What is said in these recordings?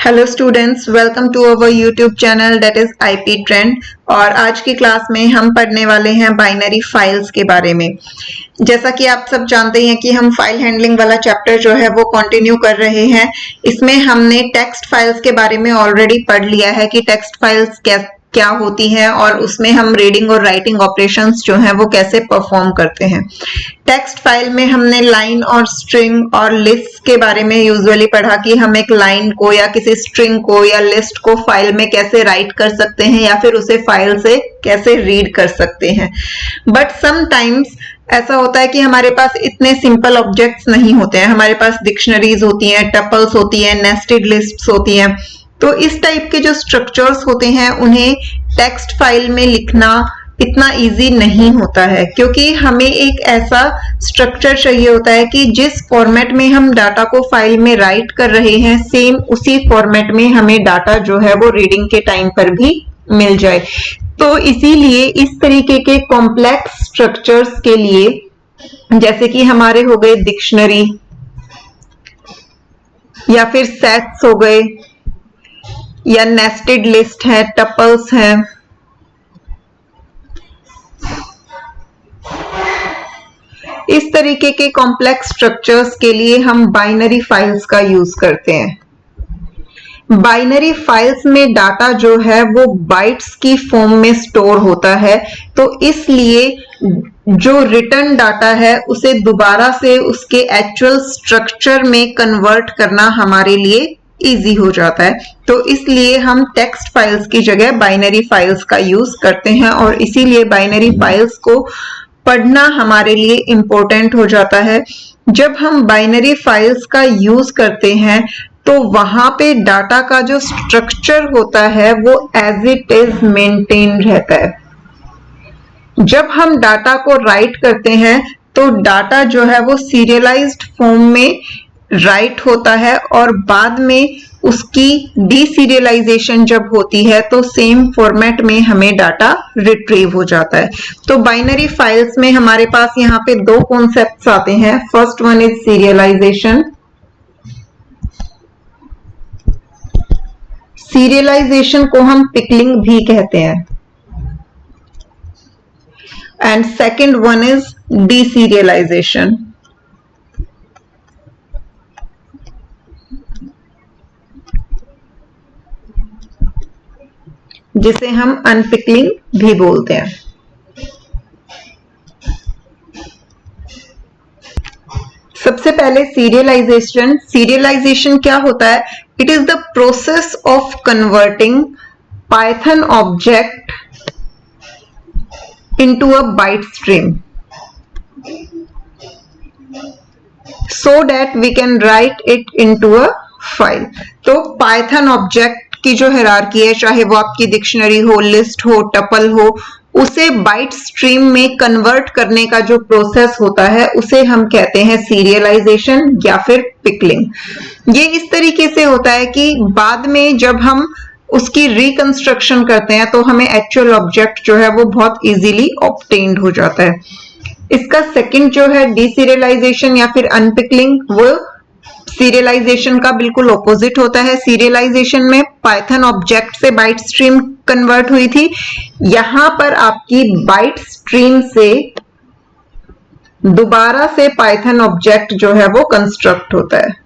Hello students, welcome to our YouTube channel that is IP trend. और आज की class में हम पढ़ने वाले हैं बाइनरी फाइल्स के बारे में। जैसा कि आप सब जानते हैं कि हम फाइल हैंडलिंग वाला चैप्टर जो है वो कंटिन्यू कर रहे हैं। इसमें हमने टेक्स्ट फाइल्स के बारे में ऑलरेडी पढ़ लिया है कि टेक्स्ट फाइल्स क्या होती हैं और उसमें हम रीडिंग और राइटिंग ऑपरेशंस जो हैं वो कैसे परफॉर्म करते हैं। टेक्स्ट फाइल में हमने लाइन और स्ट्रिंग और लिस्ट के बारे में यूजुअली पढ़ा कि हम एक लाइन को या किसी स्ट्रिंग को या लिस्ट को फाइल में कैसे राइट कर सकते हैं या फिर उसे फाइल से कैसे रीड कर सकते हैं। बट समटाइम्स ऐसा होता है कि हमारे पास इतने सिंपल ऑब्जेक्ट्स नहीं होते हैं। हमारे पास डिक्शनरीज होती हैं, टपल्स होती हैं, नेस्टेड लिस्ट्स होती हैं। तो इस टाइप के जो स्ट्रक्चर्स होते हैं उन्हें टेक्स्ट फाइल में लिखना इतना इजी नहीं होता है, क्योंकि हमें एक ऐसा स्ट्रक्चर चाहिए होता है कि जिस फॉर्मेट में हम डाटा को फाइल में राइट कर रहे हैं सेम उसी फॉर्मेट में हमें डाटा जो है वो रीडिंग के टाइम पर भी मिल जाए। तो इसीलिए इस तरीके के कॉम्प्लेक्स स्ट्रक्चर्स के लिए, जैसे कि हमारे हो गए डिक्शनरी या फिर सेट्स हो गए या नेस्टेड लिस्ट है, टपल्स हैं, इस तरीके के कॉम्प्लेक्स स्ट्रक्चर्स के लिए हम बाइनरी फाइल्स का यूज करते हैं। बाइनरी फाइल्स में डाटा जो है वो बाइट्स की फॉर्म में स्टोर होता है, तो इसलिए जो रिटर्न डाटा है उसे दोबारा से उसके एक्चुअल स्ट्रक्चर में कन्वर्ट करना हमारे लिए इजी हो जाता है। तो इसलिए हम टेक्स्ट फाइल्स की जगह बाइनरी फाइल्स का यूज करते हैं और इसीलिए बाइनरी फाइल्स को पढ़ना हमारे लिए इम्पोर्टेंट हो जाता है। जब हम बाइनरी फाइल्स का यूज करते हैं तो वहां पे डाटा का जो स्ट्रक्चर होता है वो एज इट इज मेंटेन रहता है। जब हम डाटा को राइट करते हैं तो डाटा जो है वो सीरियलाइज्ड फॉर्म में राइट होता है और बाद में उसकी डीसीरियलाइजेशन जब होती है तो सेम फॉर्मेट में हमें डाटा रिट्रीव हो जाता है। तो बाइनरी फाइल्स में हमारे पास यहाँ पे दो कॉन्सेप्ट्स आते हैं। First one is serialization. Serialization को हम पिकलिंग भी कहते हैं। And second one is deserialization. जिसे हम अनपिकलिंग भी बोलते हैं। सबसे पहले सीरियलाइजेशन। सीरियलाइजेशन क्या होता है? It is the process of converting Python object into a byte stream so that we can write it into a file। तो पाइथन ऑब्जेक्ट की जो हायरार्की है, चाहे वो आपकी डिक्शनरी हो, लिस्ट हो, टपल हो, उसे बाइट स्ट्रीम में कन्वर्ट करने का जो प्रोसेस होता है उसे हम कहते हैं सीरियलाइजेशन या फिर पिकलिंग। ये इस तरीके से होता है कि बाद में जब हम उसकी रिकंस्ट्रक्शन करते हैं तो हमें एक्चुअल ऑब्जेक्ट जो है वो बहुत इजीली ऑब्टेन्ड हो जाता है। इसका सेकंड जो है डीसीरियलाइजेशन या फिर अनपिकलिंग, वो सीरियलाइजेशन का बिल्कुल ऑपोजिट होता है। सीरियलाइजेशन में पाइथन ऑब्जेक्ट से बाइट स्ट्रीम कन्वर्ट हुई थी, यहां पर आपकी बाइट स्ट्रीम से दोबारा से पाइथन ऑब्जेक्ट जो है वो कंस्ट्रक्ट होता है।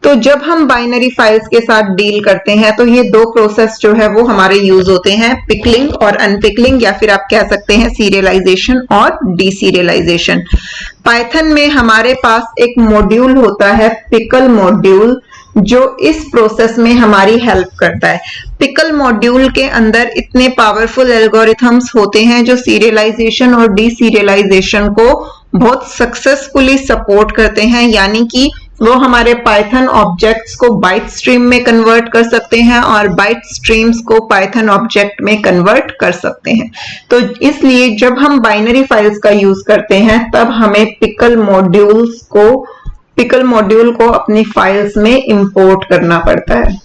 तो जब हम बाइनरी फाइल्स के साथ डील करते हैं तो ये दो प्रोसेस जो है वो हमारे यूज होते हैं, पिकलिंग और अनपिकलिंग, या फिर आप कह सकते हैं सीरियलाइजेशन और डीसीरियलाइजेशन। पाइथन में हमारे पास एक मॉड्यूल होता है पिकल मॉड्यूल, जो इस प्रोसेस में हमारी हेल्प करता है। पिकल मॉड्यूल के अंदर इतने पावरफुल एल्गोरिथम्स होते हैं जो सीरियलाइजेशन और डीसीरियलाइजेशन को बहुत सक्सेसफुली सपोर्ट करते हैं, यानी कि वो हमारे पाइथन ऑब्जेक्ट्स को बाइट स्ट्रीम में कन्वर्ट कर सकते हैं और बाइट स्ट्रीम्स को पाइथन ऑब्जेक्ट में कन्वर्ट कर सकते हैं। तो इसलिए जब हम बाइनरी फाइल्स का यूज करते हैं तब हमें पिकल मॉड्यूल को अपनी फाइल्स में इंपोर्ट करना पड़ता है।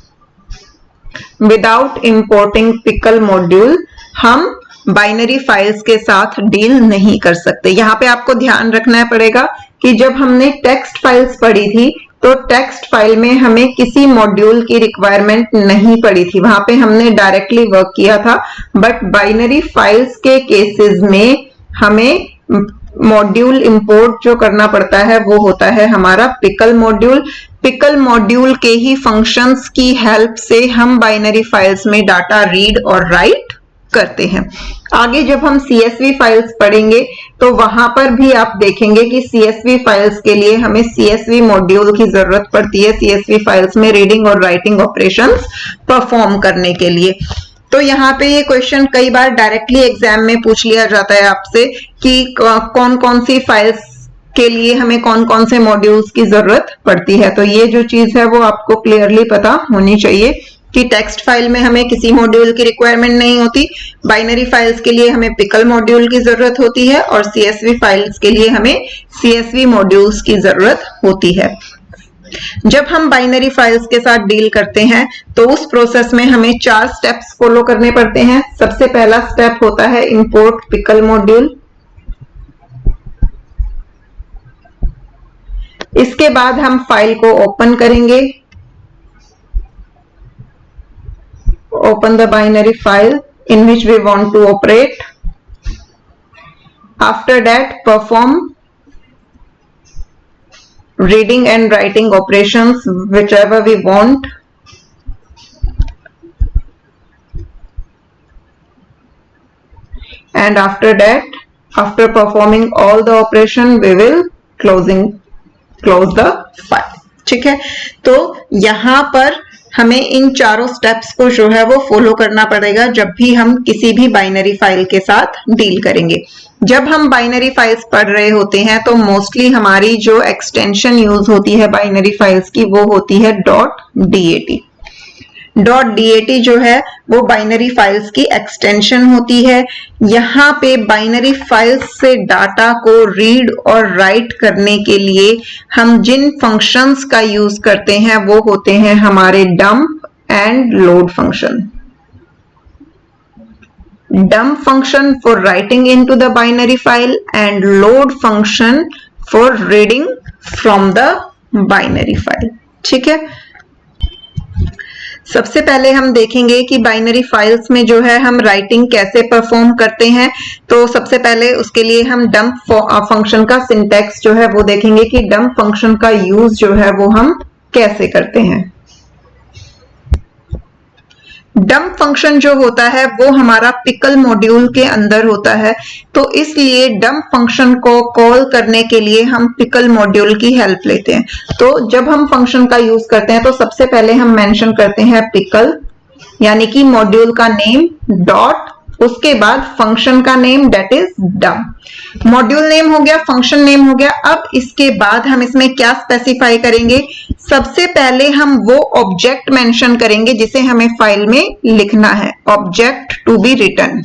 विदाउट इंपोर्टिंग पिकल मॉड्यूल हम बाइनरी फाइल्स के साथ डील नहीं कर सकते। यहाँ पे आपको ध्यान रखना पड़ेगा कि जब हमने टेक्स्ट फाइल्स पढ़ी थी तो टेक्स्ट फाइल में हमें किसी मॉड्यूल की रिक्वायरमेंट नहीं पड़ी थी, वहां पे हमने डायरेक्टली वर्क किया था। बट बाइनरी फाइल्स के केसेस में हमें मॉड्यूल इंपोर्ट जो करना पड़ता है वो होता है हमारा पिकल मॉड्यूल। पिकल मॉड्यूल के ही फंक्शंस की हेल्प से हम बाइनरी फाइल्स में डाटा रीड और राइट करते हैं। आगे जब हम CSV फाइल्स पढ़ेंगे तो वहां पर भी आप देखेंगे कि CSV फाइल्स के लिए हमें CSV मॉड्यूल की जरूरत पड़ती है, CSV फाइल्स में रीडिंग और राइटिंग ऑपरेशंस परफॉर्म करने के लिए। तो यहाँ पे ये क्वेश्चन कई बार डायरेक्टली एग्जाम में पूछ लिया जाता है आपसे कि कौन कौन सी फाइल्स के लिए हमें कौन कौन से मॉड्यूल्स की जरूरत पड़ती है। तो ये जो चीज है वो आपको क्लियरली पता होनी चाहिए कि टेक्स्ट फाइल में हमें किसी मॉड्यूल की रिक्वायरमेंट नहीं होती, बाइनरी फाइल्स के लिए हमें पिकल मॉड्यूल की जरूरत होती है और CSV फाइल्स के लिए हमें CSV मॉड्यूल्स की जरूरत होती है। जब हम बाइनरी फाइल्स के साथ डील करते हैं तो उस प्रोसेस में हमें 4 स्टेप्स फॉलो करने पड़ते हैं। सबसे पहला स्टेप होता है इंपोर्ट पिकल मॉड्यूल। इसके बाद हम फाइल को ओपन करेंगे, open the binary file in which we want to operate. After that, perform reading and writing operations whichever we want. And after that, after performing all the operation, we will close the file. ठीक है, तो यहां पर हमें इन चारों steps को जो है वो फॉलो करना पड़ेगा जब भी हम किसी भी बाइनरी फाइल के साथ डील करेंगे। जब हम बाइनरी फाइल्स पढ़ रहे होते हैं तो मोस्टली हमारी जो एक्सटेंशन यूज होती है बाइनरी फाइल्स की वो होती है .dat। .dat जो है वो बाइनरी फाइल्स की एक्सटेंशन होती है। यहाँ पे बाइनरी फाइल्स से डाटा को रीड और राइट करने के लिए हम जिन फंक्शंस का यूज करते हैं वो होते हैं हमारे dump and load function. Dump function for writing into the binary file and load function for reading from the binary file. ठीक है, सबसे पहले हम देखेंगे कि बाइनरी फाइल्स में जो है हम राइटिंग कैसे परफॉर्म करते हैं। तो सबसे पहले उसके लिए हम डंप फंक्शन का सिंटैक्स जो है वो देखेंगे कि डंप फंक्शन का यूज जो है वो हम कैसे करते हैं। डंप फंक्शन जो होता है वो हमारा पिकल मॉड्यूल के अंदर होता है, तो इसलिए डंप फंक्शन को कॉल करने के लिए हम पिकल मॉड्यूल की हेल्प लेते हैं। तो जब हम फंक्शन का यूज करते हैं तो सबसे पहले हम मेंशन करते हैं पिकल यानी कि मॉड्यूल का नेम डॉट, उसके बाद फंक्शन का name that is dump. Module name हो गया, फंक्शन नेम हो गया। अब इसके बाद हम इसमें क्या स्पेसिफाई करेंगे, सबसे पहले हम वो ऑब्जेक्ट मेंशन करेंगे जिसे हमें फाइल में लिखना है, ऑब्जेक्ट टू बी रिटन।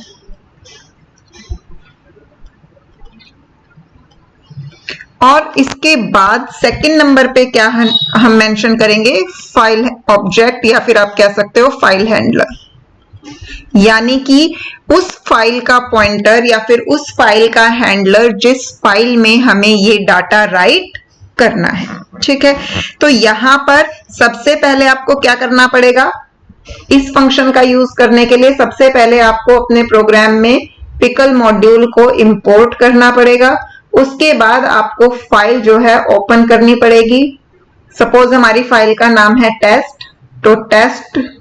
और इसके बाद सेकंड नंबर पे क्या हम मेंशन करेंगे, फाइल ऑब्जेक्ट या फिर आप कह सकते हो फाइल हैंडलर, यानी कि उस फाइल का पॉइंटर या फिर उस फाइल का हैंडलर जिस फाइल में हमें ये डाटा राइट करना है। ठीक है, तो यहां पर सबसे पहले आपको क्या करना पड़ेगा, इस फंक्शन का यूज करने के लिए सबसे पहले आपको अपने प्रोग्राम में पिकल मॉड्यूल को इंपोर्ट करना पड़ेगा। उसके बाद आपको फाइल जो है ओपन करनी पड़ेगी। सपोज हमारी फाइल का नाम है टेस्ट, तो test.dat।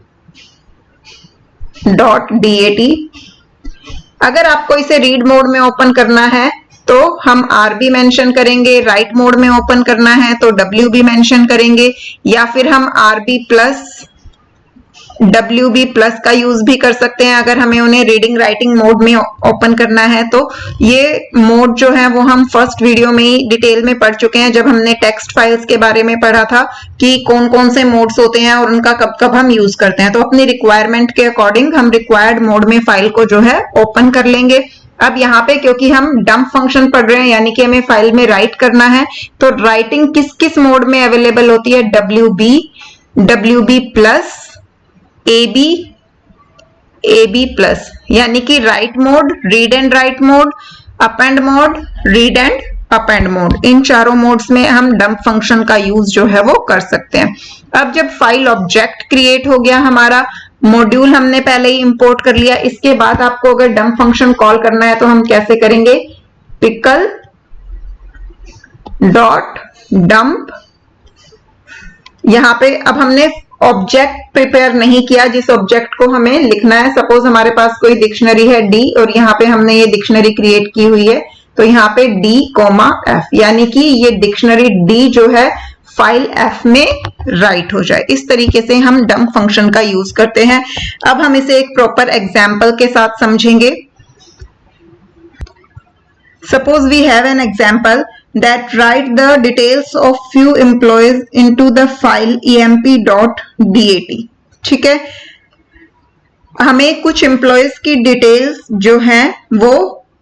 अगर आपको इसे रीड मोड में ओपन करना है तो हम RB मेंशन करेंगे, राइट मोड में ओपन करना है तो WB मेंशन करेंगे, या फिर हम RB प्लस WB प्लस का यूज भी कर सकते हैं अगर हमें उन्हें रीडिंग राइटिंग मोड में ओपन करना है। तो ये मोड जो है वो हम फर्स्ट वीडियो में ही डिटेल में पढ़ चुके हैं जब हमने टेक्स्ट फाइल्स के बारे में पढ़ा था कि कौन कौन से मोड्स होते हैं और उनका कब कब हम यूज करते हैं। तो अपनी रिक्वायरमेंट के अकॉर्डिंग हम रिक्वायर्ड मोड में फाइल को जो है ओपन कर लेंगे। अब यहाँ पे क्योंकि हम डंप फंक्शन पढ़ रहे हैं यानी कि हमें फाइल में राइट करना है, तो राइटिंग किस किस मोड में अवेलेबल होती है, WB प्लस, AB प्लस, यानी कि write mode, read and write mode, append mode, read and append mode, इन चारों मोड्स में हम डंप फंक्शन का यूज जो है वो कर सकते हैं। अब जब फाइल ऑब्जेक्ट क्रिएट हो गया हमारा, मॉड्यूल हमने पहले ही इंपोर्ट कर लिया, इसके बाद आपको अगर डंप फंक्शन कॉल करना है तो हम कैसे करेंगे, पिकल डॉट डंप। यहां पे अब हमने ऑब्जेक्ट प्रिपेयर नहीं किया जिस ऑब्जेक्ट को हमें लिखना है। सपोज हमारे पास कोई डिक्शनरी है डी और यहाँ पे हमने ये डिक्शनरी क्रिएट की हुई है, तो यहाँ पे डी कोमा एफ, यानी कि ये डिक्शनरी डी जो है फाइल एफ में राइट हो जाए। इस तरीके से हम डंप फंक्शन का यूज करते हैं। अब हम इसे एक प्रॉपर एग्जाम्पल के साथ समझेंगे। Suppose we have an example that write the details of few employees into the file emp.dat। ठीक है, हमें कुछ एम्प्लॉयज की डिटेल्स जो हैं वो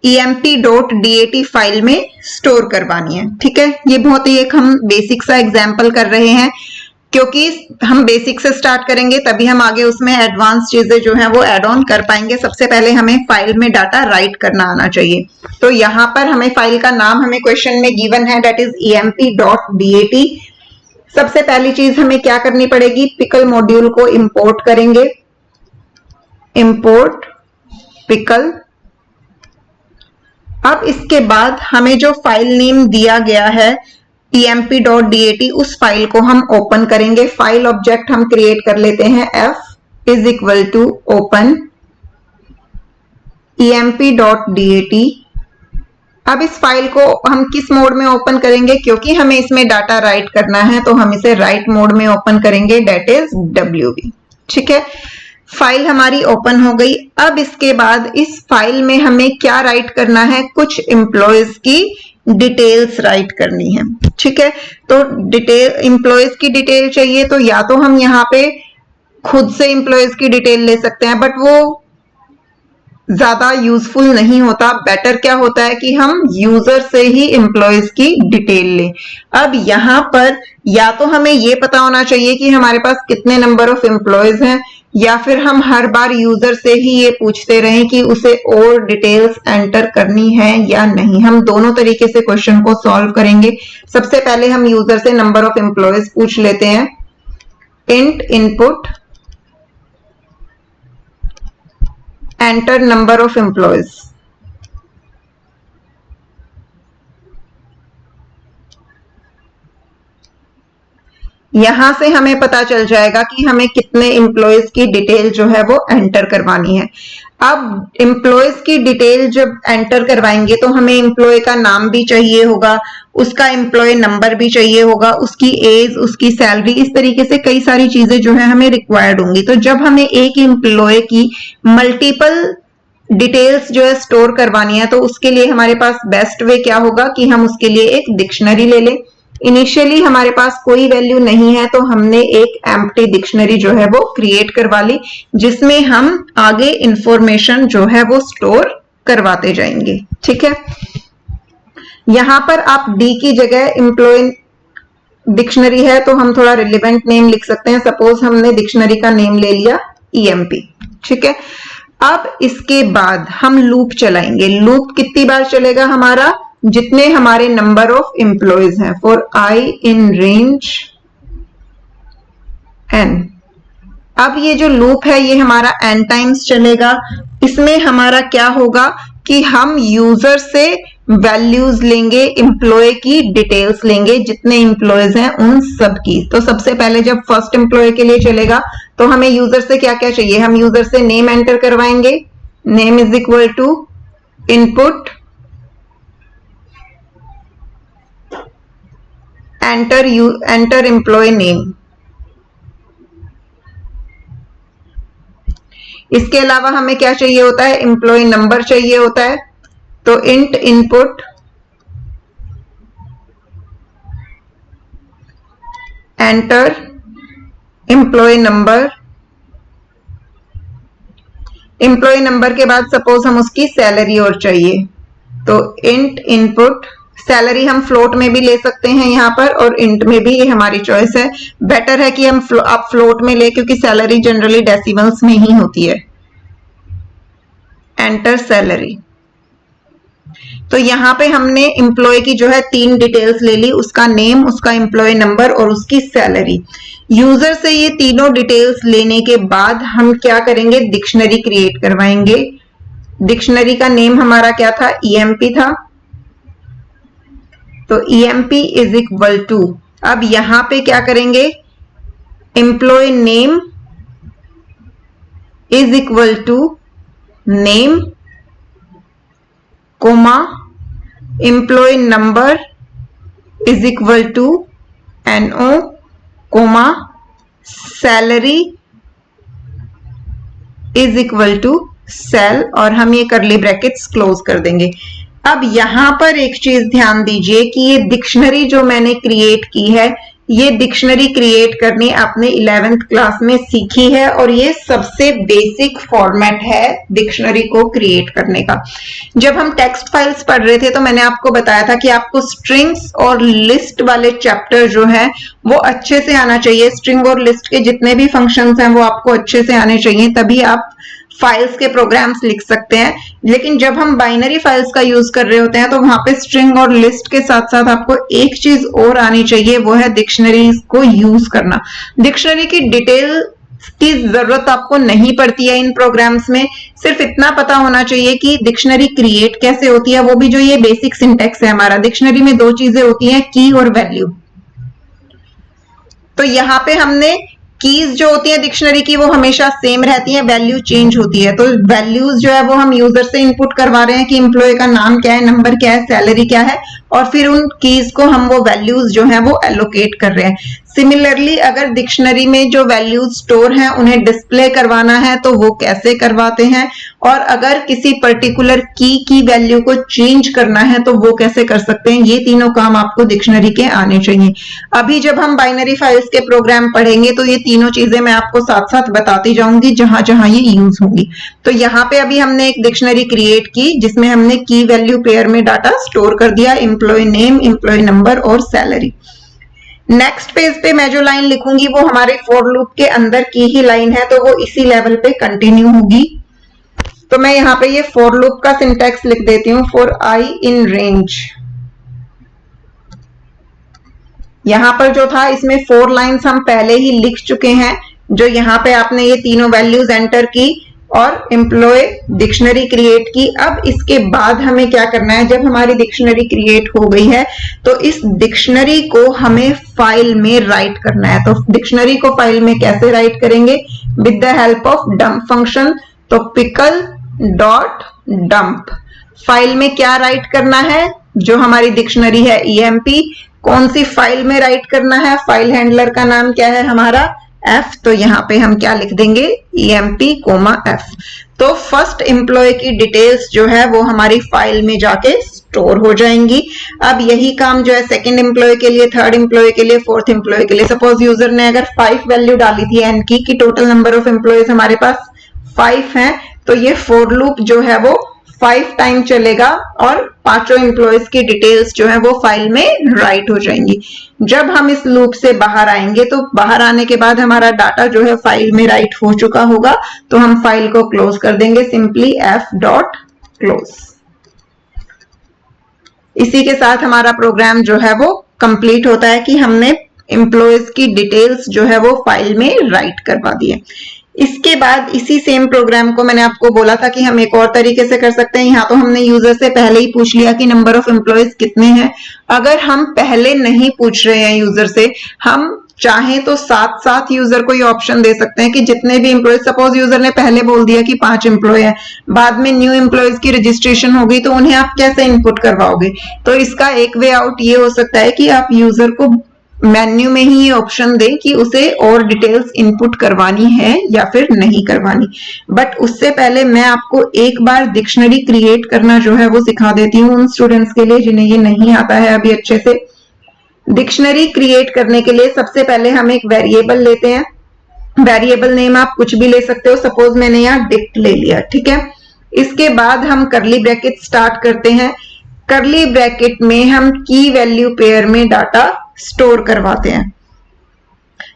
emp.dat फाइल में स्टोर करवानी है। ठीक है, ये बहुत ही एक हम बेसिक सा एग्जाम्पल कर रहे हैं, क्योंकि हम बेसिक से स्टार्ट करेंगे तभी हम आगे उसमें एडवांस चीजें जो हैं वो ऐड ऑन कर पाएंगे। सबसे पहले हमें फाइल में डाटा राइट करना आना चाहिए। तो यहाँ पर हमें फाइल का नाम हमें क्वेश्चन में गिवन है, दैट इज emp.dat। सबसे पहली चीज हमें क्या करनी पड़ेगी, पिकल मॉड्यूल को इंपोर्ट करेंगे, इंपोर्ट पिकल। अब इसके बाद हमें जो फाइल नेम दिया गया है emp.dat, उस फाइल को हम ओपन करेंगे। फाइल ऑब्जेक्ट हम क्रिएट कर लेते हैं f is equal to open emp.dat। अब इस फाइल को हम किस मोड में ओपन करेंगे, क्योंकि हमें इसमें डाटा राइट करना है तो हम इसे राइट मोड में ओपन करेंगे, दैट इज wv। ठीक है, फाइल हमारी ओपन हो गई। अब इसके बाद इस फाइल में हमें क्या राइट करना है, कुछ एम्प्लॉयज की डिटेल्स राइट करनी है। ठीक है, तो डिटेल एम्प्लॉयज की डिटेल चाहिए तो या तो हम यहाँ पे खुद से एम्प्लॉयज की डिटेल ले सकते हैं, बट वो ज्यादा यूजफुल नहीं होता। बेटर क्या होता है कि हम यूजर से ही एम्प्लॉयज की डिटेल लें। अब यहाँ पर या तो हमें ये पता होना चाहिए कि हमारे पास कितने नंबर ऑफ एम्प्लॉयज हैं, या फिर हम हर बार यूजर से ही ये पूछते रहें कि उसे और डिटेल्स एंटर करनी है या नहीं। हम दोनों तरीके से क्वेश्चन को सॉल्व करेंगे। सबसे पहले हम यूजर से नंबर ऑफ एम्प्लॉयज पूछ लेते हैं, int input enter number of employees. यहां से हमें पता चल जाएगा कि हमें कितने एम्प्लॉयज की डिटेल जो है वो एंटर करवानी है। अब एम्प्लॉयज की डिटेल जब एंटर करवाएंगे तो हमें एम्प्लॉय का नाम भी चाहिए होगा, उसका एम्प्लॉय नंबर भी चाहिए होगा, उसकी एज, उसकी सैलरी, इस तरीके से कई सारी चीजें जो है हमें रिक्वायर्ड होंगी। तो जब हमें एक एम्प्लॉय की मल्टीपल डिटेल्स जो है स्टोर करवानी है तो उसके लिए हमारे पास बेस्ट वे क्या होगा कि हम उसके लिए एक डिक्शनरी ले लें। इनिशियली हमारे पास कोई वैल्यू नहीं है तो हमने एक एम्प्टी डिक्शनरी जो है वो क्रिएट करवा ली, जिसमें हम आगे इंफॉर्मेशन जो है वो स्टोर करवाते जाएंगे। ठीक है, यहां पर आप डी की जगह एम्प्लॉय डिक्शनरी है तो हम थोड़ा रिलेवेंट नेम लिख सकते हैं। सपोज हमने डिक्शनरी का नेम ले लिया emp। ठीक है, अब इसके बाद हम लूप चलाएंगे। लूप कितनी बार चलेगा हमारा, जितने हमारे नंबर ऑफ एम्प्लॉयज हैं, for I in range n। अब ये जो लूप है ये हमारा n टाइम्स चलेगा। इसमें हमारा क्या होगा कि हम यूजर से वैल्यूज लेंगे, एम्प्लॉय की डिटेल्स लेंगे, जितने एम्प्लॉयज हैं उन सब की। तो सबसे पहले जब फर्स्ट एम्प्लॉय के लिए चलेगा तो हमें यूजर से क्या क्या चाहिए, हम यूजर से नेम एंटर करवाएंगे, name is equal to input enter employee name. इसके अलावा हमें क्या चाहिए होता है, एम्प्लॉय नंबर चाहिए होता है। तो int input enter employee number. Employee number के बाद सपोज हम उसकी सैलरी और चाहिए तो इंट इनपुट सैलरी हम फ्लोट में भी ले सकते हैं यहाँ पर, और इंट में भी, ये हमारी चॉइस है। बेटर है कि हम आप फ्लोट में ले, क्योंकि सैलरी जनरली डेसिमल्स में ही होती है। Enter salary. तो यहाँ पे हमने एम्प्लॉय की जो है 3 डिटेल्स ले ली, उसका नेम, उसका एम्प्लॉय नंबर और उसकी सैलरी। यूजर से ये तीनों डिटेल्स लेने के बाद हम क्या करेंगे, डिक्शनरी क्रिएट करवाएंगे। डिक्शनरी का नेम हमारा क्या था, EMP था। तो EMP इज इक्वल टू, अब यहां पे क्या करेंगे, employee name is equal to name comma employee number is equal to NO comma salary is equal to sal, और हम ये करली ब्रैकेट्स क्लोज कर देंगे। अब यहां पर एक चीज ध्यान दीजिए कि ये डिक्शनरी जो मैंने क्रिएट की है, ये डिक्शनरी क्रिएट करनी आपने 11th क्लास में सीखी है और ये सबसे बेसिक फॉर्मेट है डिक्शनरी को क्रिएट करने का। जब हम टेक्स्ट फाइल्स पढ़ रहे थे तो मैंने आपको बताया था कि आपको स्ट्रिंग्स और लिस्ट वाले चैप्टर जो है वो अच्छे से आना चाहिए। स्ट्रिंग और लिस्ट के जितने भी फंक्शंस हैं वो आपको अच्छे से आने चाहिए, तभी आप फाइल्स के प्रोग्राम्स लिख सकते हैं। लेकिन जब हम बाइनरी फाइल्स का यूज कर रहे होते हैं तो वहां पे स्ट्रिंग और लिस्ट के साथ साथ आपको एक चीज और आनी चाहिए, वो है डिक्शनरी को यूज करना। डिक्शनरी की डिटेल की जरूरत आपको नहीं पड़ती है इन प्रोग्राम्स में, सिर्फ इतना पता होना चाहिए कि डिक्शनरी क्रिएट कैसे होती है, वो भी जो ये बेसिक सिंटेक्स है हमारा। डिक्शनरी में 2 चीजें होती हैं, की और वैल्यू। तो यहाँ पे हमने कीज जो होती है डिक्शनरी की वो हमेशा सेम रहती है, वैल्यू चेंज होती है। तो वैल्यूज जो है वो हम यूजर से इनपुट करवा रहे हैं कि एम्प्लॉय का नाम क्या है, नंबर क्या है, सैलरी क्या है, और फिर उन कीज को हम वो वैल्यूज जो है वो एलोकेट कर रहे हैं। सिमिलरली अगर डिक्शनरी में जो वैल्यूज स्टोर हैं उन्हें डिस्प्ले करवाना है तो वो कैसे करवाते हैं, और अगर किसी पर्टिकुलर की वैल्यू को चेंज करना है तो वो कैसे कर सकते हैं, ये तीनों काम आपको डिक्शनरी के आने चाहिए। अभी जब हम बाइनरी फाइल्स के प्रोग्राम पढ़ेंगे तो ये तीनों चीजें मैं आपको साथ साथ बताती जाऊंगी जहां जहां ये यूज होंगी। तो यहाँ पे अभी हमने एक डिक्शनरी क्रिएट की जिसमें हमने की वैल्यू पेयर में डाटा स्टोर कर दिया, एम्प्लॉय नेम, एम्प्लॉय नंबर और सैलरी। नेक्स्ट पेज पे मैं जो लाइन लिखूंगी वो हमारे फॉर लूप के अंदर की ही लाइन है, तो वो इसी लेवल पे कंटिन्यू होगी। तो मैं यहाँ पे ये फॉर लूप का सिंटैक्स लिख देती हूँ, फॉर आई इन रेंज। यहां पर जो था इसमें 4 लाइन्स हम पहले ही लिख चुके हैं, जो यहाँ पे आपने ये तीनों वैल्यूज एंटर की और एम्प्लॉय डिक्शनरी क्रिएट की। अब इसके बाद हमें क्या करना है, जब हमारी डिक्शनरी क्रिएट हो गई है तो इस डिक्शनरी को हमें फाइल में राइट करना है। तो डिक्शनरी को फाइल में कैसे राइट करेंगे, with the help of dump function. तो पिकल डॉट डंप, फाइल में क्या राइट करना है, जो हमारी डिक्शनरी है EMP, कौन सी फाइल में राइट करना है, फाइल हैंडलर का नाम क्या है हमारा F, तो यहाँ पे हम क्या लिख देंगे, EMP F। तो फर्स्ट एम्प्लॉय की डिटेल्स जो है वो हमारी फाइल में जाके स्टोर हो जाएंगी। अब यही काम जो है सेकंड एम्प्लॉय के लिए, थर्ड एम्प्लॉय के लिए, फोर्थ एम्प्लॉय के लिए। सपोज यूजर ने अगर 5 वैल्यू डाली थी N की, कि टोटल नंबर ऑफ एम्प्लॉयज हमारे पास 5 हैं, तो ये फॉर लूप जो है वो 5 टाइम चलेगा और पांचों एम्प्लॉयज की डिटेल्स जो है वो फाइल में राइट हो जाएंगी। जब हम इस लूप से बाहर आएंगे तो बाहर आने के बाद हमारा डाटा जो है फाइल में राइट हो चुका होगा, तो हम फाइल को क्लोज कर देंगे, सिंपली f.close। इसी के साथ हमारा प्रोग्राम जो है वो कंप्लीट होता है कि हमने एम्प्लॉयज की डिटेल्स जो है वो फाइल में राइट करवा दिए। इसके बाद इसी सेम प्रोग्राम को मैंने आपको बोला था कि हम एक और तरीके से कर सकते हैं। यहाँ तो हमने यूजर से पहले ही पूछ लिया कि नंबर ऑफ एम्प्लॉयज कितने हैं। अगर हम पहले नहीं पूछ रहे हैं यूजर से, हम चाहें तो साथ साथ यूजर को ये ऑप्शन दे सकते हैं कि जितने भी एम्प्लॉयज, सपोज यूजर ने पहले बोल दिया कि 5 एम्प्लॉय है, बाद में न्यू एम्प्लॉयज की रजिस्ट्रेशन हो गई, तो उन्हें आप कैसे इनपुट करवाओगे। तो इसका एक वे आउट ये हो सकता है कि आप यूजर को मेन्यू में ही ये ऑप्शन दें कि उसे और डिटेल्स इनपुट करवानी है या फिर नहीं करवानी। बट उससे पहले मैं आपको एक बार डिक्शनरी क्रिएट करना जो है वो सिखा देती हूँ उन स्टूडेंट्स के लिए जिन्हें ये नहीं आता है अभी अच्छे से। डिक्शनरी क्रिएट करने के लिए सबसे पहले हम एक वेरिएबल लेते हैं। वेरिएबल नेम आप कुछ भी ले सकते हो, सपोज मैंने यहाँ डिक्ट ले लिया, ठीक है। इसके बाद हम करली ब्रैकेट स्टार्ट करते हैं। करली ब्रैकेट में हम की वैल्यू पेयर में डाटा स्टोर करवाते हैं।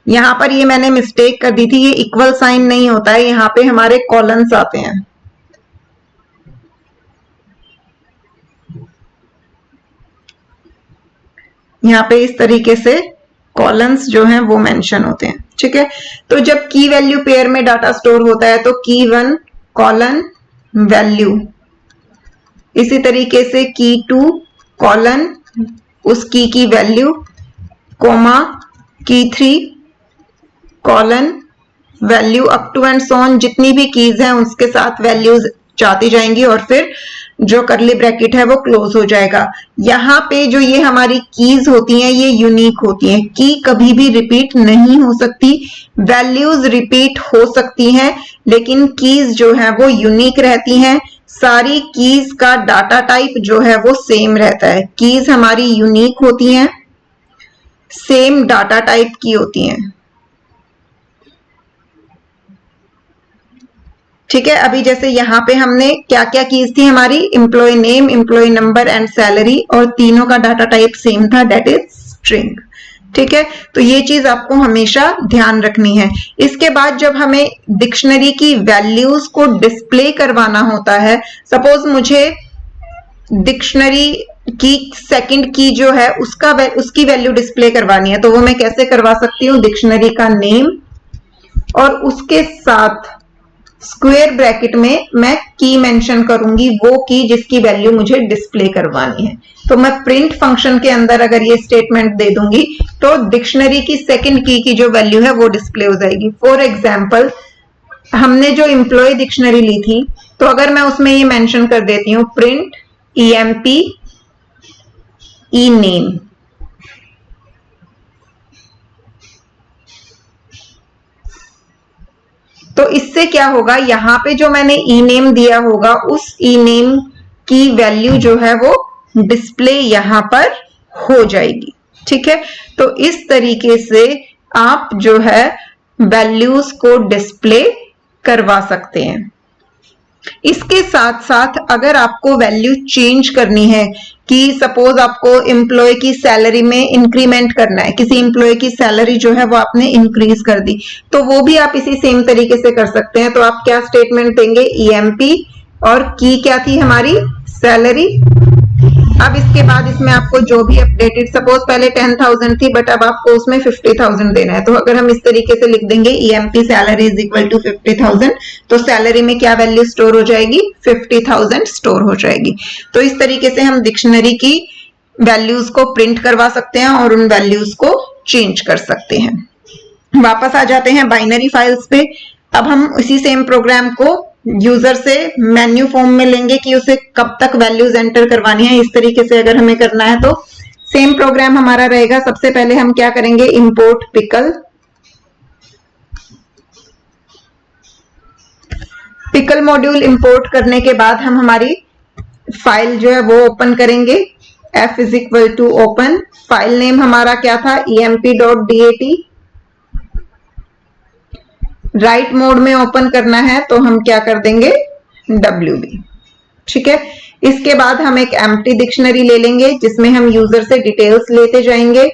यहां पर ये मैंने मिस्टेक कर दी थी, ये इक्वल साइन नहीं होता है, यहाँ पे हमारे कॉलम्स आते हैं। यहाँ पे इस तरीके से कॉलम्स जो हैं वो मेंशन होते हैं। ठीक है, तो जब की वैल्यू पेयर में डाटा स्टोर होता है तो की 1 कॉलन वैल्यू, इसी तरीके से की 2 कॉलन उस की value, comma key 3 colon value, up to and so on, जितनी भी कीज हैं उसके साथ वैल्यूज जाती जाएंगी और फिर जो करली ब्रैकेट है वो क्लोज हो जाएगा। यहाँ पे जो ये हमारी कीज होती हैं ये यूनिक होती हैं, की कभी भी रिपीट नहीं हो सकती, वैल्यूज रिपीट हो सकती हैं लेकिन कीज जो है वो यूनिक रहती हैं। सारी कीज का डाटा टाइप जो है वो सेम रहता है, कीज हमारी यूनिक होती हैं, सेम डाटा टाइप की होती हैं। ठीक है, अभी जैसे यहाँ पे हमने क्या क्या कीज थी हमारी, employee name, employee number and salary, और तीनों का डाटा टाइप सेम था, दैट इज स्ट्रिंग। ठीक है, तो ये चीज आपको हमेशा ध्यान रखनी है। इसके बाद जब हमें डिक्शनरी की वैल्यूज को डिस्प्ले करवाना होता है, सपोज मुझे डिक्शनरी की सेकंड की जो है उसकी वैल्यू डिस्प्ले करवानी है, तो वो मैं कैसे करवा सकती हूँ, डिक्शनरी का नेम और उसके साथ स्क्वायर ब्रैकेट में मैं की मेंशन करूंगी, वो की जिसकी वैल्यू मुझे डिस्प्ले करवानी है। तो मैं प्रिंट फंक्शन के अंदर अगर ये स्टेटमेंट दे दूंगी तो डिक्शनरी की सेकंड की जो वैल्यू है वो डिस्प्ले हो जाएगी। फॉर एग्जांपल हमने जो एम्प्लॉय डिक्शनरी ली थी, तो अगर मैं उसमें ये मेंशन कर देती हूँ प्रिंट EMP ई नेम, तो इससे क्या होगा, यहां पे जो मैंने ई नेम दिया होगा उस ई नेम की वैल्यू जो है वो डिस्प्ले यहां पर हो जाएगी। ठीक है, तो इस तरीके से आप जो है वैल्यूज को डिस्प्ले करवा सकते हैं। इसके साथ साथ अगर आपको वैल्यू चेंज करनी है कि सपोज आपको एम्प्लॉय की सैलरी में इंक्रीमेंट करना है, किसी एम्प्लॉय की सैलरी जो है वो आपने इंक्रीज कर दी, तो वो भी आप इसी सेम तरीके से कर सकते हैं। तो आप क्या स्टेटमेंट देंगे, EMP और की क्या थी हमारी, सैलरी। अब इसके बाद इसमें आपको जो भी अपडेटेड, सपोज पहले 10,000 थी बट अब आपको उसमें 50,000 देना है, तो अगर हम इस तरीके से लिख देंगे EMP salary is equal to 50,000, तो सैलरी में क्या वैल्यू स्टोर हो जाएगी, 50,000 स्टोर हो जाएगी। तो इस तरीके से हम डिक्शनरी की वैल्यूज को प्रिंट करवा सकते हैं और उन वैल्यूज को चेंज कर सकते हैं। वापस आ जाते हैं बाइनरी फाइल्स पे। अब हम इसी सेम प्रोग्राम को यूजर से मेन्यू फॉर्म में लेंगे कि उसे कब तक वैल्यूज एंटर करवानी है। इस तरीके से अगर हमें करना है तो सेम प्रोग्राम हमारा रहेगा। सबसे पहले हम क्या करेंगे, इंपोर्ट पिकल मॉड्यूल इंपोर्ट करने के बाद हम हमारी फाइल जो है वो ओपन करेंगे। f is equal to open, file name हमारा क्या था, emp.dat। राइट मोड में ओपन करना है तो हम क्या कर देंगे, WD। ठीक है, इसके बाद हम एक एम्प्टी डिक्शनरी ले लेंगे जिसमें हम यूजर से डिटेल्स लेते जाएंगे,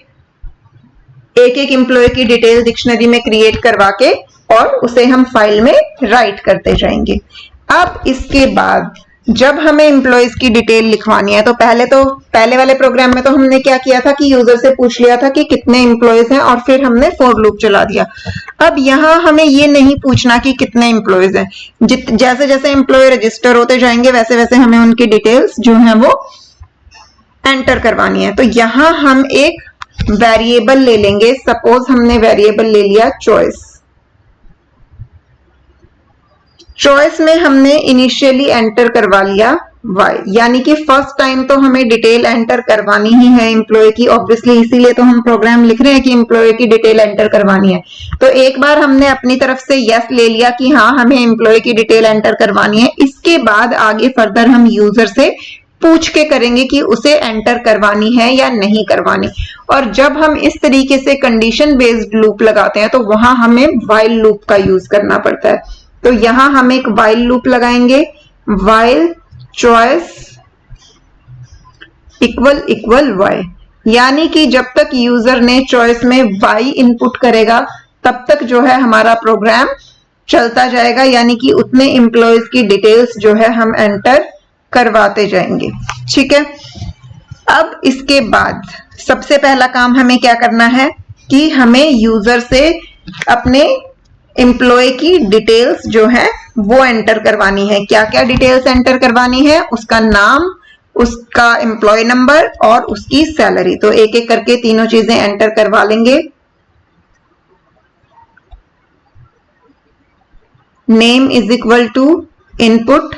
एक एक एम्प्लॉय की डिटेल डिक्शनरी में क्रिएट करवा के और उसे हम फाइल में राइट करते जाएंगे। अब इसके बाद जब हमें एम्प्लॉयज की डिटेल लिखवानी है तो पहले वाले प्रोग्राम में तो हमने क्या किया था कि यूजर से पूछ लिया था कि कितने एम्प्लॉयज हैं और फिर हमने फॉर लूप चला दिया। अब यहाँ हमें ये नहीं पूछना कि कितने एम्प्लॉयज हैं, जैसे जैसे एम्प्लॉय रजिस्टर होते जाएंगे वैसे वैसे हमें उनकी डिटेल्स जो है वो एंटर करवानी है। तो यहाँ हम एक वेरिएबल ले लेंगे। सपोज हमने वेरिएबल ले लिया चॉइस में हमने इनिशियली एंटर करवा लिया y, यानी कि फर्स्ट टाइम तो हमें डिटेल एंटर करवानी ही है एम्प्लॉय की, ऑब्वियसली इसीलिए तो हम प्रोग्राम लिख रहे हैं कि एम्प्लॉय की डिटेल एंटर करवानी है। तो एक बार हमने अपनी तरफ से यस ले लिया कि हाँ हमें एम्प्लॉय की डिटेल एंटर करवानी है। इसके बाद आगे फर्दर हम यूजर से पूछ के करेंगे कि उसे एंटर करवानी है या नहीं करवानी। और जब हम इस तरीके से कंडीशन बेस्ड लूप लगाते हैं तो वहां हमें व्हाइल लूप का यूज करना पड़ता है। तो यहां हम एक व्हाइल लूप लगाएंगे, व्हाइल चॉइस इक्वल y, यानी कि जब तक यूजर ने चॉइस में y इनपुट करेगा तब तक जो है हमारा प्रोग्राम चलता जाएगा, यानी कि उतने एम्प्लॉयज की डिटेल्स जो है हम एंटर करवाते जाएंगे। ठीक है, अब इसके बाद सबसे पहला काम हमें क्या करना है कि हमें यूजर से अपने एम्प्लॉय की डिटेल्स जो है वो एंटर करवानी है। क्या क्या डिटेल्स एंटर करवानी है? उसका नाम, उसका एम्प्लॉय नंबर और उसकी सैलरी। तो एक एक करके तीनों चीजें एंटर करवा लेंगे। Name is equal to input,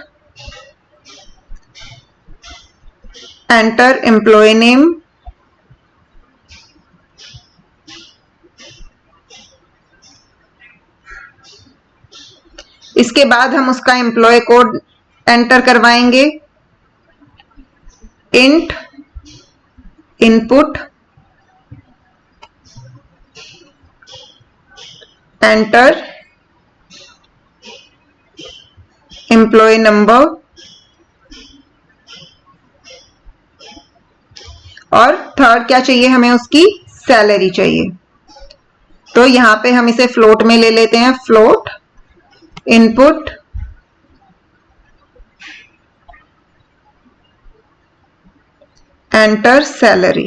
enter employee name, इसके बाद हम उसका एम्प्लॉय कोड एंटर करवाएंगे। Int input enter employee number और थर्ड क्या चाहिए हमें? उसकी सैलरी चाहिए। तो यहां पे हम इसे फ्लोट में ले लेते हैं। Float input enter salary.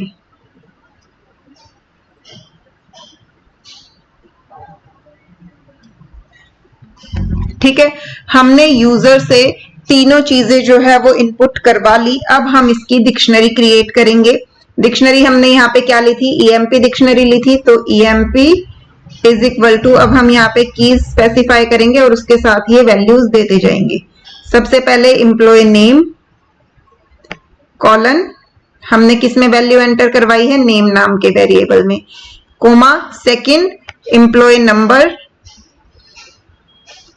ठीक है, हमने यूजर से तीनों चीजें जो है वो इनपुट करवा ली। अब हम इसकी डिक्शनरी क्रिएट करेंगे। डिक्शनरी हमने यहाँ पे क्या ली थी? ईएमपी डिक्शनरी ली थी। तो ईएमपी इज इक्वल टू, अब हम यहाँ पे कीज स्पेसिफाई करेंगे और उसके साथ ये वैल्यूज देते जाएंगे। सबसे पहले एम्प्लॉय नेम कॉलन, हमने किस में वैल्यू एंटर करवाई है? नेम नाम के वेरिएबल में। कोमा सेकंड एम्प्लॉय नंबर,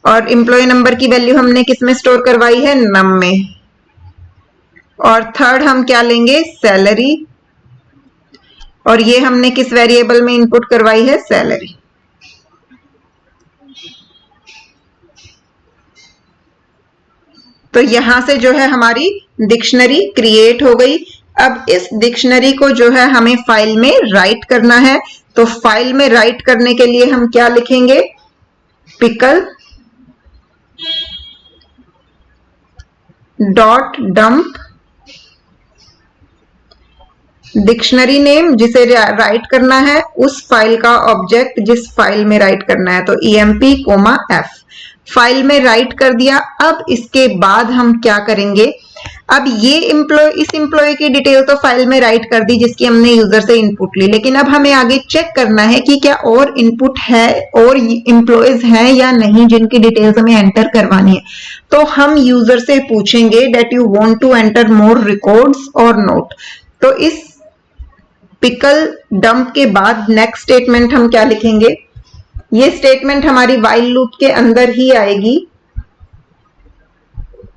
और एम्प्लॉय नंबर की वैल्यू हमने किस में स्टोर करवाई है? नम में। और थर्ड हम क्या लेंगे? सैलरी, और ये हमने किस वेरिएबल में इनपुट करवाई है? सैलरी। तो यहां से जो है हमारी डिक्शनरी क्रिएट हो गई। अब इस डिक्शनरी को जो है हमें फाइल में राइट करना है। तो फाइल में राइट करने के लिए हम क्या लिखेंगे? Pickle dot dump dictionary name, जिसे राइट करना है उस फाइल का ऑब्जेक्ट जिस फाइल में राइट करना है। तो emp कोमा f फाइल में राइट कर दिया। अब इसके बाद हम क्या करेंगे? अब ये इस एम्प्लॉय की डिटेल तो फाइल में राइट कर दी जिसकी हमने यूजर से इनपुट ली, लेकिन अब हमें आगे चेक करना है कि क्या और इनपुट है और एम्प्लॉयज हैं या नहीं जिनकी डिटेल्स हमें एंटर करवानी है। तो हम यूजर से पूछेंगे that you want to enter more records और नोट। तो इस पिकल डंप के बाद नेक्स्ट स्टेटमेंट हम क्या लिखेंगे? ये स्टेटमेंट हमारी वाइल लूप के अंदर ही आएगी।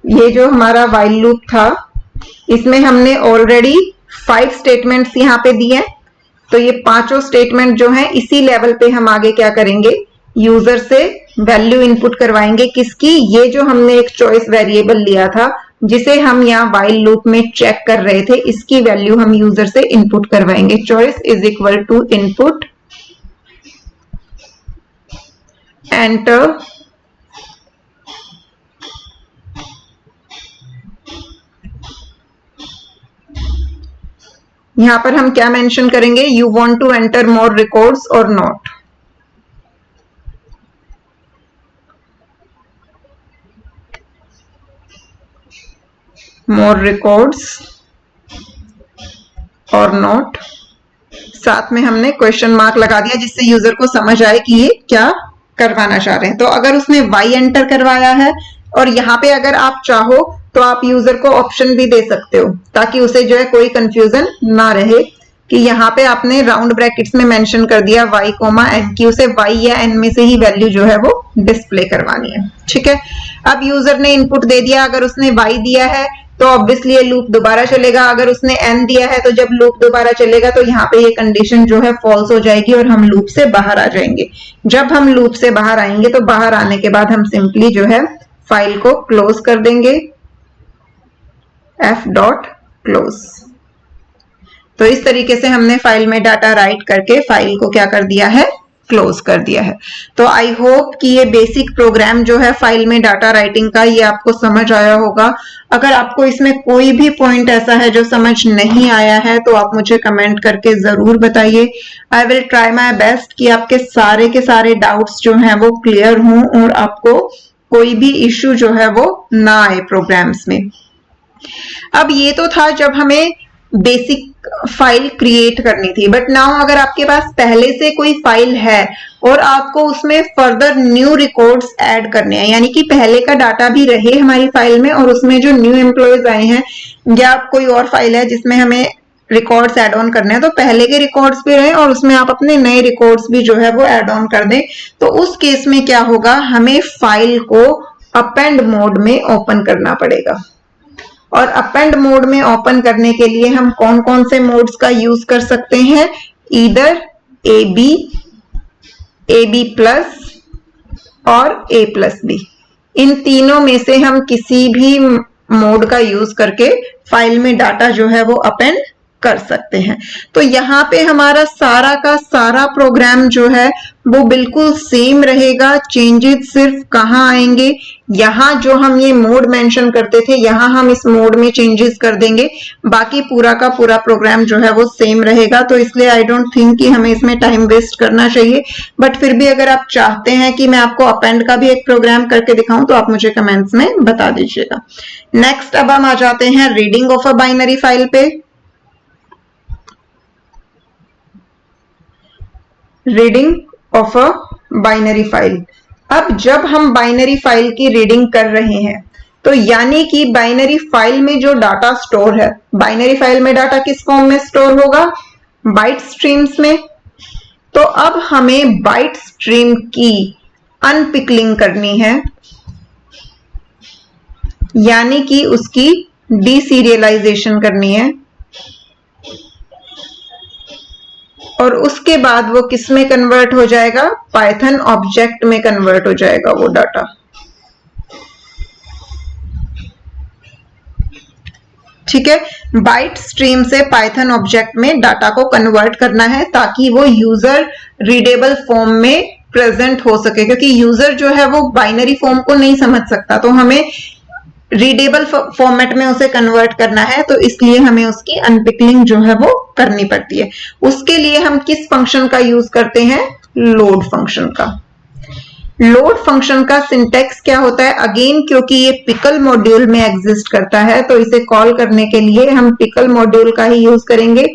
ये जो हमारा वाइल लूप था इसमें हमने ऑलरेडी 5 स्टेटमेंट्स यहाँ पे दिए हैं। तो ये पांचों स्टेटमेंट जो हैं इसी लेवल पे हम आगे क्या करेंगे? यूजर से वैल्यू इनपुट करवाएंगे। किसकी? ये जो हमने एक चॉइस वेरिएबल लिया था जिसे हम यहाँ वाइल लूप में चेक कर रहे थे, इसकी वैल्यू हम यूजर से इनपुट करवाएंगे। Choice is equal to input enter यहां पर हम क्या मेंशन करेंगे? You want to enter more records और नॉट। मोर रिकॉर्ड्स और नॉट, साथ में हमने क्वेश्चन मार्क लगा दिया जिससे यूजर को समझ आए कि ये क्या करवाना चाह रहे हैं। तो अगर उसने y एंटर करवाया है और यहाँ पे अगर आप चाहो तो आप यूजर को ऑप्शन भी दे सकते हो ताकि उसे जो है कोई कंफ्यूजन ना रहे कि यहाँ पे आपने राउंड ब्रैकेट्स में मेंशन कर दिया y कोमा n की उसे y या n में से ही वैल्यू जो है वो डिस्प्ले करवानी है। ठीक है, अब यूजर ने इनपुट दे दिया। अगर उसने y दिया है तो ऑब्वियसली ये लूप दोबारा चलेगा। अगर उसने n दिया है तो जब लूप दोबारा चलेगा तो यहाँ पे ये कंडीशन जो है फॉल्स हो जाएगी और हम लूप से बाहर आ जाएंगे। जब हम लूप से बाहर आएंगे तो बाहर आने के बाद हम सिंपली जो है फाइल को क्लोज कर देंगे, f.close। तो इस तरीके से हमने फाइल में डाटा राइट करके फाइल को क्या कर दिया है? क्लोज कर दिया है। तो आई होप कि ये बेसिक प्रोग्राम जो है फाइल में डाटा राइटिंग का, ये आपको समझ आया होगा। अगर आपको इसमें कोई भी पॉइंट ऐसा है जो समझ नहीं आया है तो आप मुझे कमेंट करके जरूर बताइए। I will try my best कि आपके सारे के सारे डाउट्स जो हैं वो क्लियर हों और आपको कोई भी इश्यू जो है वो ना आए प्रोग्राम्स में। अब ये तो था जब हमें बेसिक फाइल क्रिएट करनी थी, बट नाउ अगर आपके पास पहले से कोई फाइल है और आपको उसमें फर्दर न्यू रिकॉर्ड्स ऐड करने हैं, यानी कि पहले का डाटा भी रहे हमारी फाइल में और उसमें जो न्यू एम्प्लॉयज आए हैं या कोई और फाइल है जिसमें हमें रिकॉर्ड्स ऐड ऑन करने हैं, तो पहले के रिकॉर्ड्स भी रहे और उसमें आप अपने नए रिकॉर्ड्स भी जो है वो ऐड ऑन कर दें। तो उस केस में क्या होगा, हमें फाइल को अपेंड मोड में ओपन करना पड़ेगा। और अपेंड मोड में ओपन करने के लिए हम कौन कौन से मोड्स का यूज कर सकते हैं, ईदर AB प्लस और A+B, इन तीनों में से हम किसी भी मोड का यूज करके फाइल में डाटा जो है वो अपेंड कर सकते हैं। तो यहाँ पे हमारा सारा का सारा प्रोग्राम जो है वो बिल्कुल सेम रहेगा। चेंजेस सिर्फ कहाँ आएंगे, यहाँ जो हम ये मोड मेंशन करते थे यहाँ हम इस मोड में चेंजेस कर देंगे, बाकी पूरा का पूरा प्रोग्राम जो है वो सेम रहेगा। तो इसलिए आई डोंट थिंक कि हमें इसमें टाइम वेस्ट करना चाहिए, बट फिर भी अगर आप चाहते हैं कि मैं आपको अपेंड का भी एक प्रोग्राम करके दिखाऊं तो आप मुझे कमेंट्स में बता दीजिएगा। नेक्स्ट अब हम आ जाते हैं reading of a binary file पे। Reading of a binary file. अब जब हम बाइनरी फाइल की रीडिंग कर रहे हैं तो यानी कि बाइनरी फाइल में जो डाटा स्टोर है, बाइनरी फाइल में डाटा किस फॉर्म में स्टोर होगा, बाइट स्ट्रीम्स में। तो अब हमें बाइट स्ट्रीम की अनपिकलिंग करनी है, यानी कि उसकी डीसीरियलाइजेशन करनी है और उसके बाद वो किस में कन्वर्ट हो जाएगा, पाइथन ऑब्जेक्ट में कन्वर्ट हो जाएगा वो डाटा। ठीक है, बाइट स्ट्रीम से पाइथन ऑब्जेक्ट में डाटा को कन्वर्ट करना है ताकि वो यूजर रीडेबल फॉर्म में प्रेजेंट हो सके, क्योंकि यूजर जो है वो बाइनरी फॉर्म को नहीं समझ सकता, तो हमें रीडेबल फॉर्मेट में उसे कन्वर्ट करना है। तो इसलिए हमें उसकी अनपिकलिंग जो है वो करनी पड़ती है। उसके लिए हम किस फंक्शन का यूज करते हैं, लोड फंक्शन का। लोड फंक्शन का सिंटेक्स क्या होता है, अगेन क्योंकि ये पिकल मॉड्यूल में एग्जिस्ट करता है तो इसे कॉल करने के लिए हम पिकल मॉड्यूल का ही यूज करेंगे,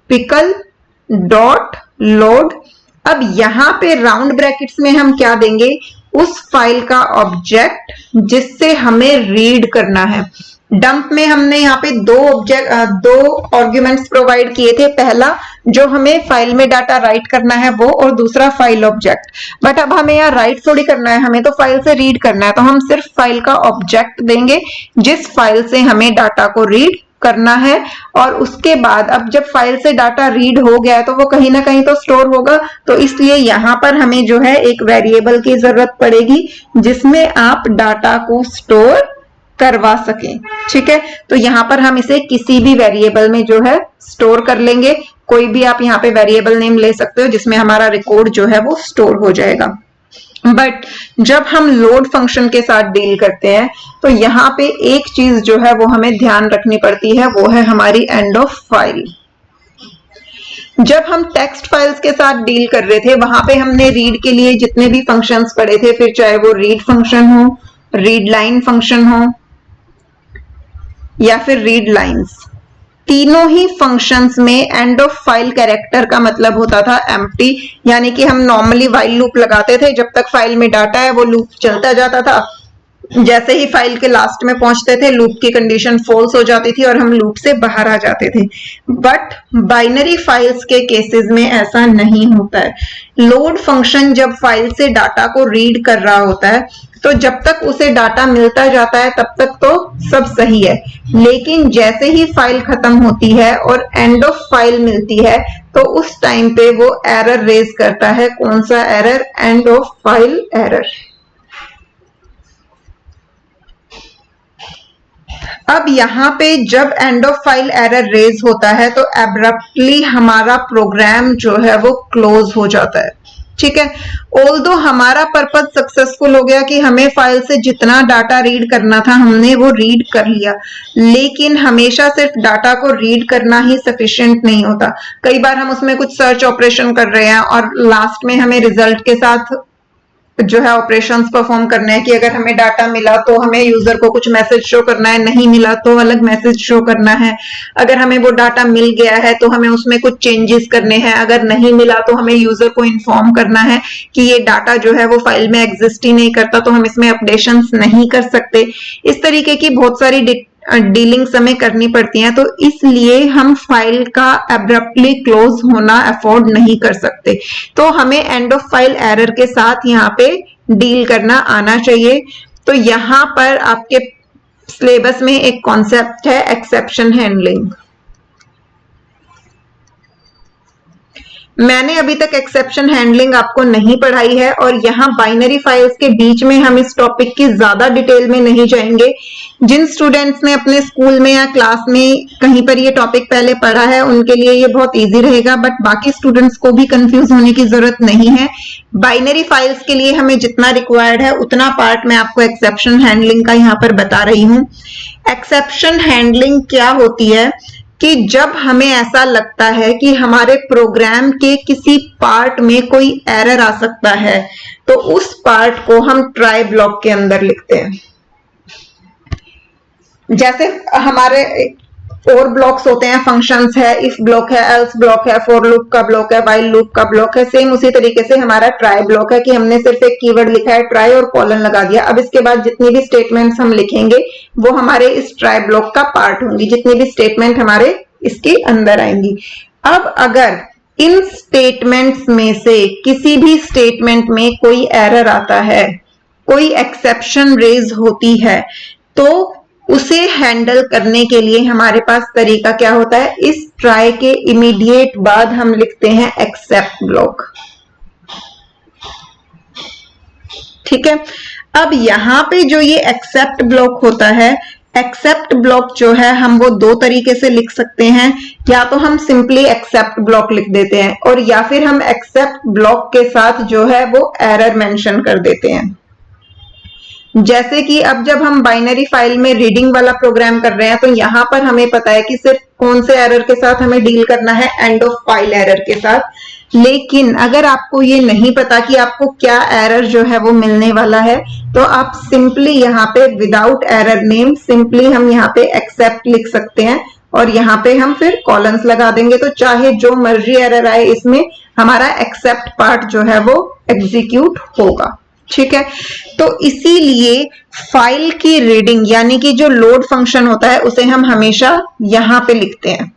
पिकल डॉट लोड। अब यहाँ पे राउंड ब्रैकेट्स में हम क्या देंगे, उस फाइल का ऑब्जेक्ट जिससे हमें रीड करना है। डंप में हमने यहाँ पे दो आर्ग्यूमेंट्स प्रोवाइड किए थे, पहला जो हमें फाइल में डाटा राइट करना है वो, और दूसरा फाइल ऑब्जेक्ट। बट अब हमें यहाँ राइट थोड़ी करना है, हमें तो फाइल से रीड करना है, तो हम सिर्फ फाइल का ऑब्जेक्ट देंगे जिस फाइल से हमें डाटा को रीड करना है। और उसके बाद अब जब फाइल से डाटा रीड हो गया है तो वो कहीं ना कहीं तो स्टोर होगा, तो इसलिए यहाँ पर हमें जो है एक वेरिएबल की जरूरत पड़ेगी जिसमें आप डाटा को स्टोर करवा सकें। ठीक है, तो यहाँ पर हम इसे किसी भी वेरिएबल में जो है स्टोर कर लेंगे। कोई भी आप यहाँ पे वेरिएबल नेम ले सकते हो जिसमें हमारा रिकॉर्ड जो है वो स्टोर हो जाएगा। बट जब हम लोड फंक्शन के साथ डील करते हैं तो यहाँ पे एक चीज जो है वो हमें ध्यान रखनी पड़ती है, वो है हमारी एंड ऑफ फाइल। जब हम टेक्स्ट फाइल्स के साथ डील कर रहे थे वहां पे हमने रीड के लिए जितने भी फंक्शंस पढ़े थे, फिर चाहे वो रीड फंक्शन हो, रीड लाइन फंक्शन हो या फिर रीड लाइंस, तीनों ही फंक्शंस में एंड ऑफ फाइल कैरेक्टर का मतलब होता था एम्प्टी, यानी कि हम नॉर्मली व्हाइल लूप लगाते थे, जब तक फाइल में डाटा है वो लूप चलता जाता था। जैसे ही फाइल के लास्ट में पहुंचते थे लूप की कंडीशन फॉल्स हो जाती थी और हम लूप से बाहर आ जाते थे। बट बाइनरी फाइल्स के केसेस में ऐसा नहीं होता है। लोड फंक्शन जब फाइल से डाटा को रीड कर रहा होता है तो जब तक उसे डाटा मिलता जाता है तब तक तो सब सही है, लेकिन जैसे ही फाइल खत्म होती है और एंड ऑफ फाइल मिलती है तो उस टाइम पे वो एरर रेज करता है। कौन सा error, end of file error. अब यहाँ पे जब end of file error raise होता है तो एब्रप्टली हमारा प्रोग्राम जो है वो क्लोज हो जाता है। ठीक है। ऑल्दो हमारा पर्पज सक्सेसफुल हो गया कि हमें फाइल से जितना डाटा रीड करना था हमने वो रीड कर लिया, लेकिन हमेशा सिर्फ डाटा को रीड करना ही सफिशिएंट नहीं होता। कई बार हम उसमें कुछ सर्च ऑपरेशन कर रहे हैं और लास्ट में हमें रिजल्ट के साथ जो है ऑपरेशंस परफॉर्म करने हैं कि अगर हमें डाटा मिला तो हमें यूजर को कुछ मैसेज शो करना है, नहीं मिला तो अलग मैसेज शो करना है। अगर हमें वो डाटा मिल गया है तो हमें उसमें कुछ चेंजेस करने हैं, अगर नहीं मिला तो हमें यूजर को इन्फॉर्म करना है कि ये डाटा जो है वो फाइल में एग्जिस्ट ही नहीं करता, तो हम इसमें अपडेशंस नहीं कर सकते। इस तरीके की बहुत सारी डीलिंग्स हमें करनी पड़ती हैं, तो इसलिए हम फाइल का एब्रप्टली क्लोज होना अफोर्ड नहीं कर सकते। तो हमें एंड ऑफ फाइल एरर के साथ यहाँ पे डील करना आना चाहिए। तो यहाँ पर आपके सिलेबस में एक कॉन्सेप्ट है एक्सेप्शन हैंडलिंग। मैंने अभी तक एक्सेप्शन हैंडलिंग आपको नहीं पढ़ाई है और यहाँ बाइनरी फाइल्स के बीच में हम इस टॉपिक की ज्यादा डिटेल में नहीं जाएंगे। जिन स्टूडेंट्स ने अपने स्कूल में या क्लास में कहीं पर ये टॉपिक पहले पढ़ा है उनके लिए ये बहुत इजी रहेगा, बट बाकी स्टूडेंट्स को भी कंफ्यूज होने की जरूरत नहीं है। बाइनरी फाइल्स के लिए हमें जितना रिक्वायर्ड है उतना पार्ट मैं आपको एक्सेप्शन हैंडलिंग का यहाँ पर बता रही हूँ। एक्सेप्शन हैंडलिंग क्या होती है कि जब हमें ऐसा लगता है कि हमारे प्रोग्राम के किसी पार्ट में कोई एरर आ सकता है तो उस पार्ट को हम ट्राई ब्लॉक के अंदर लिखते हैं। जैसे हमारे और ब्लॉक्स होते हैं, फंक्शंस है, इफ ब्लॉक है, एल्स ब्लॉक है, फॉर लूप का ब्लॉक है, व्हाइल लूप का ब्लॉक है। सेम उसी तरीके से हमारा ट्राई ब्लॉक है कि हमने सिर्फ एक कीवर्ड लिखा है ट्राई और कॉलन लगा दिया। अब इसके बाद जितनी भी स्टेटमेंट्स हम लिखेंगे वो हमारे इस ट्राई ब्लॉक का पार्ट होंगी, जितनी भी स्टेटमेंट हमारे इसके अंदर आएंगी। अब अगर इन स्टेटमेंट्स में से किसी भी स्टेटमेंट में कोई एरर आता है, कोई एक्सेप्शन रेज होती है, तो उसे हैंडल करने के लिए हमारे पास तरीका क्या होता है, इस ट्राई के इमीडिएट बाद हम लिखते हैं एक्सेप्ट ब्लॉक। ठीक है। अब यहां पे जो ये एक्सेप्ट ब्लॉक होता है, एक्सेप्ट ब्लॉक जो है हम वो दो तरीके से लिख सकते हैं। या तो हम सिंपली एक्सेप्ट ब्लॉक लिख देते हैं और या फिर हम एक्सेप्ट ब्लॉक के साथ जो है वो एरर मेंशन कर देते हैं। जैसे कि अब जब हम बाइनरी फाइल में रीडिंग वाला प्रोग्राम कर रहे हैं तो यहां पर हमें पता है कि सिर्फ कौन से एरर के साथ हमें डील करना है, एंड ऑफ फाइल एरर के साथ। लेकिन अगर आपको ये नहीं पता कि आपको क्या एरर जो है वो मिलने वाला है, तो आप सिंपली यहाँ पे विदाउट एरर नेम सिंपली हम यहाँ पे एक्सेप्ट लिख सकते हैं और यहाँ पे हम फिर कॉलन्स लगा देंगे। तो चाहे जो मर्जी एरर आए इसमें हमारा एक्सेप्ट पार्ट जो है वो एग्जीक्यूट होगा। ठीक है। तो इसीलिए फाइल की रीडिंग यानी कि जो लोड फंक्शन होता है उसे हम हमेशा यहां पे लिखते हैं।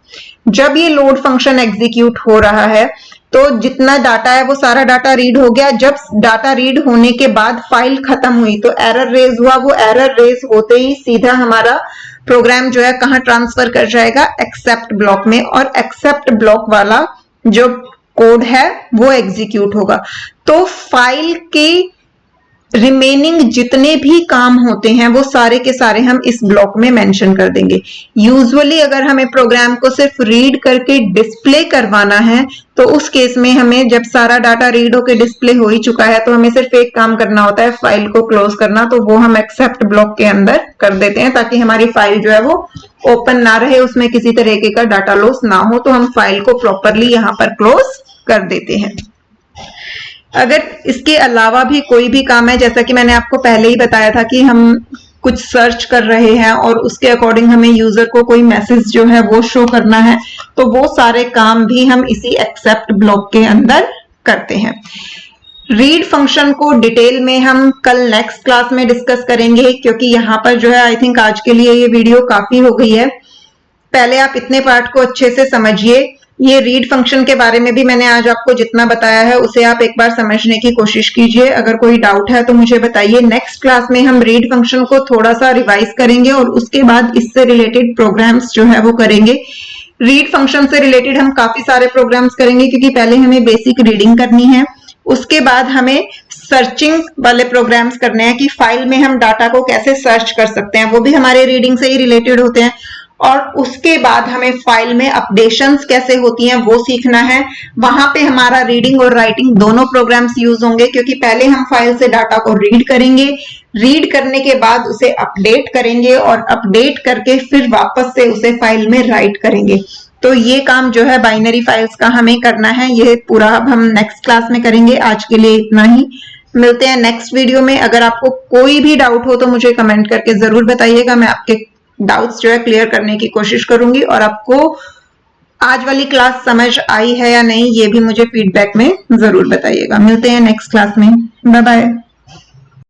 जब ये लोड फंक्शन एग्जीक्यूट हो रहा है तो जितना डाटा है वो सारा डाटा रीड हो गया। जब डाटा रीड होने के बाद फाइल खत्म हुई तो एरर रेज हुआ, वो एरर रेज होते ही सीधा हमारा प्रोग्राम जो है कहां ट्रांसफर कर जाएगा, एक्सेप्ट ब्लॉक में, और एक्सेप्ट ब्लॉक वाला जो कोड है वो एग्जीक्यूट होगा। तो फाइल के रिमेनिंग जितने भी काम होते हैं वो सारे के सारे हम इस ब्लॉक में मेंशन कर देंगे। यूजुअली अगर हमें प्रोग्राम को सिर्फ रीड करके डिस्प्ले करवाना है तो उस केस में हमें जब सारा डाटा रीड होके डिस्प्ले हो ही चुका है तो हमें सिर्फ एक काम करना होता है, फाइल को क्लोज करना। तो वो हम एक्सेप्ट ब्लॉक के अंदर कर देते हैं ताकि हमारी फाइल जो है वो ओपन ना रहे, उसमें किसी तरीके का डाटा लॉस ना हो। तो हम फाइल को प्रॉपरली यहाँ पर क्लोज कर देते हैं। अगर इसके अलावा भी कोई भी काम है, जैसा कि मैंने आपको पहले ही बताया था कि हम कुछ सर्च कर रहे हैं और उसके अकॉर्डिंग हमें यूजर को कोई मैसेज जो है वो शो करना है, तो वो सारे काम भी हम इसी एक्सेप्ट ब्लॉक के अंदर करते हैं। रीड फंक्शन को डिटेल में हम कल नेक्स्ट क्लास में डिस्कस करेंगे, क्योंकि यहाँ पर जो है आई थिंक आज के लिए ये वीडियो काफी हो गई है। पहले आप इतने पार्ट को अच्छे से समझिए। ये रीड फंक्शन के बारे में भी मैंने आज आपको जितना बताया है उसे आप एक बार समझने की कोशिश कीजिए। अगर कोई डाउट है तो मुझे बताइए। नेक्स्ट क्लास में हम रीड फंक्शन को थोड़ा सा रिवाइज करेंगे और उसके बाद इससे रिलेटेड प्रोग्राम्स जो है वो करेंगे। रीड फंक्शन से रिलेटेड हम काफी सारे प्रोग्राम्स करेंगे क्योंकि पहले हमें बेसिक रीडिंग करनी है, उसके बाद हमें सर्चिंग वाले प्रोग्राम्स करने हैं कि फाइल में हम डाटा को कैसे सर्च कर सकते हैं, वो भी हमारे रीडिंग से ही रिलेटेड होते हैं। और उसके बाद हमें फाइल में अपडेशंस कैसे होती हैं वो सीखना है। वहां पे हमारा रीडिंग और राइटिंग दोनों प्रोग्राम्स यूज होंगे, क्योंकि पहले हम फाइल से डाटा को रीड करेंगे, रीड करने के बाद उसे अपडेट करेंगे और अपडेट करके फिर वापस से उसे फाइल में राइट करेंगे। तो ये काम जो है बाइनरी फाइल्स का हमें करना है, ये पूरा अब हम नेक्स्ट क्लास में करेंगे। आज के लिए इतना ही, मिलते हैं नेक्स्ट वीडियो में। अगर आपको कोई भी डाउट हो तो मुझे कमेंट करके जरूर बताइएगा, मैं आपके डाउट्स जो है क्लियर करने की कोशिश करूंगी। और आपको आज वाली क्लास समझ आई है या नहीं ये भी मुझे फीडबैक में जरूर बताइएगा। मिलते हैं नेक्स्ट क्लास में, बाय बाय।